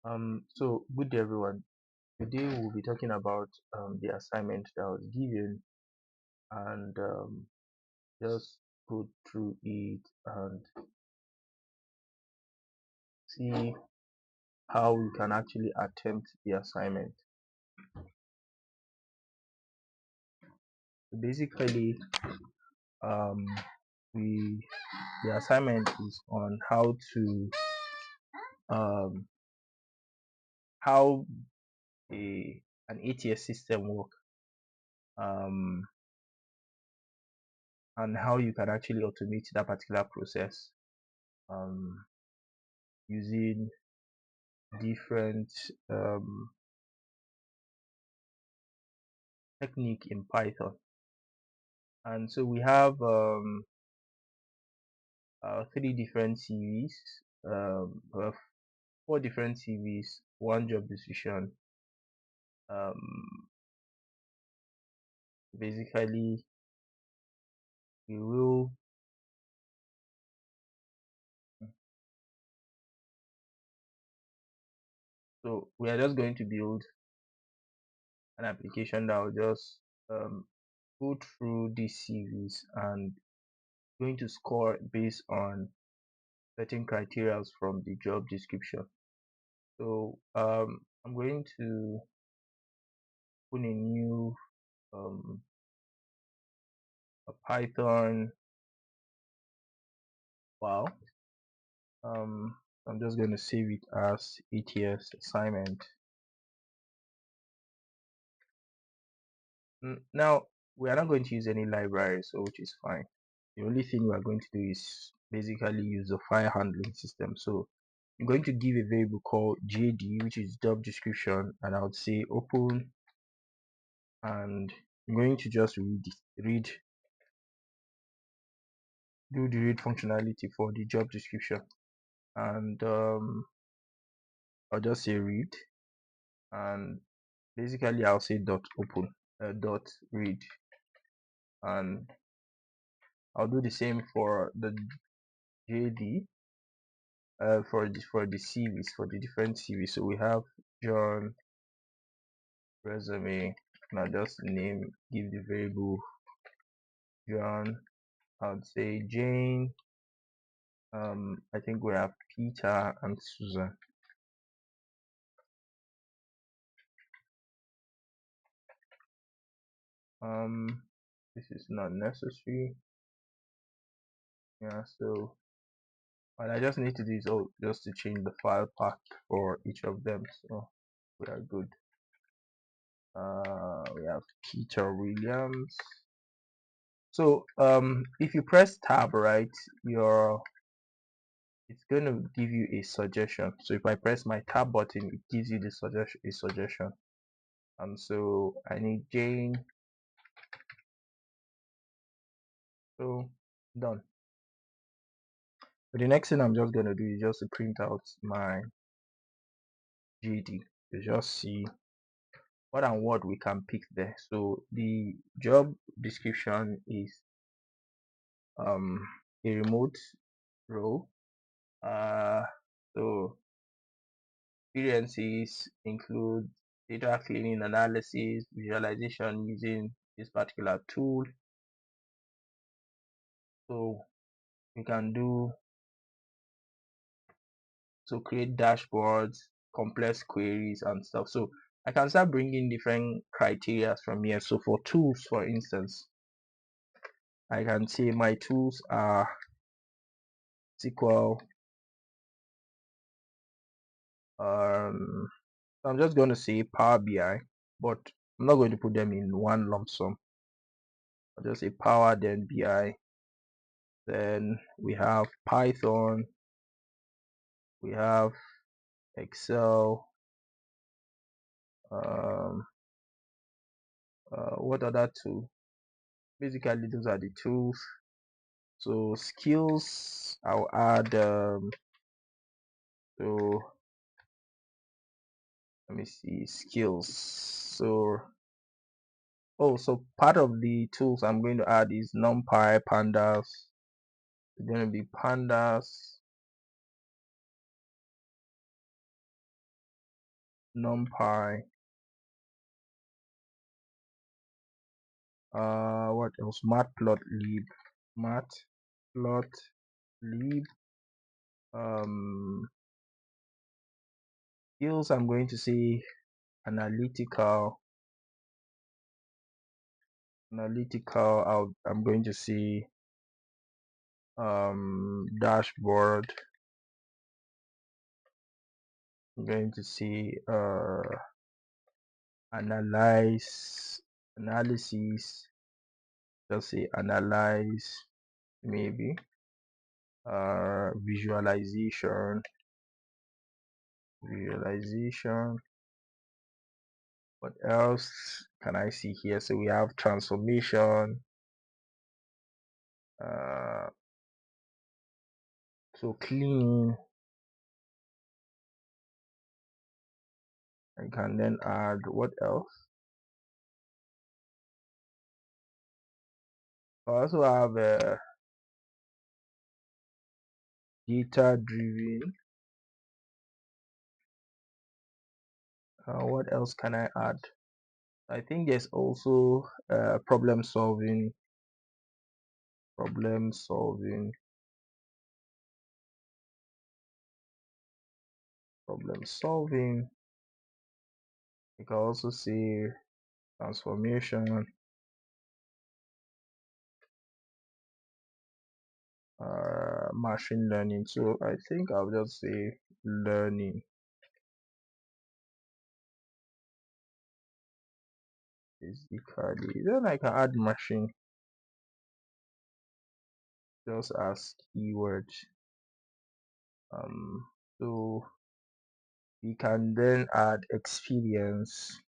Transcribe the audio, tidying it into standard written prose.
So good day everyone. Today we'll be talking about the assignment that was given and just go through it and see how we can actually attempt the assignment. So basically, um, we the assignment is on um, how an ATS system work um, and how you can actually automate that particular process um, using different um, technique in Python. And so we have three different series, we have four different series, one job description. Um, Basically, we will so we are just going to build an application that will just um, go through this series and going to score based on certain criteria from the job description. So I'm going to open a new um, a Python file. I'm just going to save it as ATS assignment. Now we are not going to use any library, so which is fine. The only thing we are going to do is basically use the file handling system. So I'm going to give a variable called JD, which is job description, and I would say open, and I'm going to just do the read functionality for the job description, and I'll just say read, and basically I'll say dot open, dot read, and I'll do the same for the JD, for the CVs, for the different CVs. So we have John resume, and I'll just give the variable John. I'd say Jane. I think we have Peter and Susan. This is not necessary. Yeah, so what I just need to do is just to change the file path for each of them. So we are good. We have Peter Williams. So if you press tab, right, it's going to give you a suggestion. So if I press my tab button, it gives you the suggestion. So I need Jane. So done. But the next thing I'm just going to do is just to print out my JD to just see what and what we can pick there. So the job description is um a remote role. So experiences include data cleaning, analysis, visualization using this particular tool. So we can do create dashboards, complex queries and stuff. So I can start bringing different criteria from here. So for tools, for instance, I can say my tools are SQL. I'm just going to say Power BI, but I'm not going to put them in one lump sum. I'll just say Power, then BI. Then we have Python, we have Excel. Um, what other tool? Basically, those are the tools. So skills, I'll add. So let me see skills. So so part of the tools I'm going to add is NumPy, Pandas. It's going to be Pandas. numpy, what else, matplotlib, matplotlib, um skills, I'm going to say analytical, I'm going to say dashboard, I'm going to say analysis, just say analyze, maybe visualization. What else can I see here? So we have transformation, so cleaning. I can then add what else? I also have data driven. What else can I add? I think there's also problem solving, problem solving, problem solving. You can also see transformation, machine learning. So I think I'll just say learning, basically. Then I can add machine just as keyword. So we can then add experience.